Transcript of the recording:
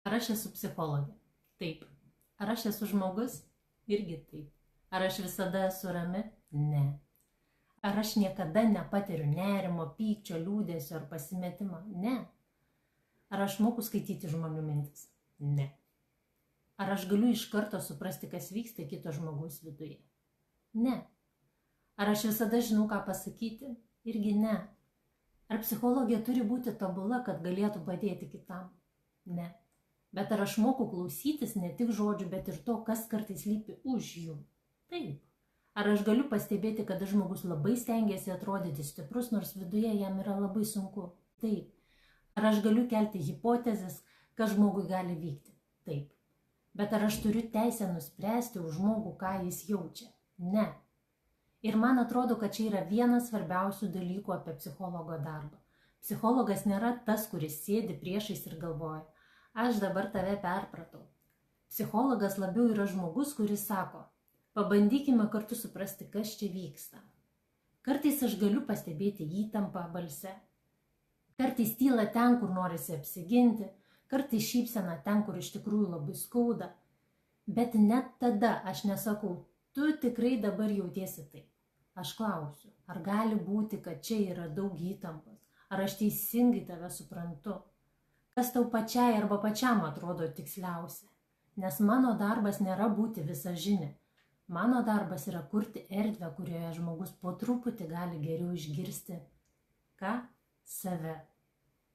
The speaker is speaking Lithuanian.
Ar aš esu psichologė? Taip. Ar aš esu žmogus? Irgi taip. Ar aš visada esu rami? Ne. Ar aš niekada nepatiriu nerimo, pykčio, liūdesio ar pasimetimo? Ne. Ar aš moku skaityti žmonių mintis? Ne. Ar aš galiu iš karto suprasti, kas vyksta kito žmogaus viduje? Ne. Ar aš visada žinau, ką pasakyti? Irgi ne. Ar psichologija turi būti tobula, kad galėtų padėti kitam? Ne. Bet ar aš moku klausytis ne tik žodžių, bet ir to, kas kartais slypi už jų? Taip. Ar aš galiu pastebėti, kad žmogus labai stengiasi atrodyti stiprus, nors viduje jam yra labai sunku? Taip. Ar aš galiu kelti hipotezes, kas žmogui gali vykti? Taip. Bet ar aš turiu teisę nuspręsti už žmogų, ką jis jaučia? Ne. Ir man atrodo, kad čia yra vienas svarbiausių dalykų apie psichologo darbą. Psichologas nėra tas, kuris sėdi priešais ir galvoja, aš dabar tave perpratau. Psichologas labiau yra žmogus, kuris sako, pabandykime kartu suprasti, kas čia vyksta. Kartais aš galiu pastebėti įtampą balse. Kartais tyla ten, kur norisi apsiginti, kartais šypsena ten, kur iš tikrųjų labai skauda. Bet net tada aš nesakau, tu tikrai dabar jautiesi taip. Aš klausiu, ar gali būti, kad čia yra daug įtampos, ar aš teisingai tave suprantu, kas tau pačiai arba pačiam atrodo tiksliausia. Nes mano darbas nėra būti visažinė. Mano darbas yra kurti erdvę, kurioje žmogus po truputį gali geriau išgirsti ką? Save.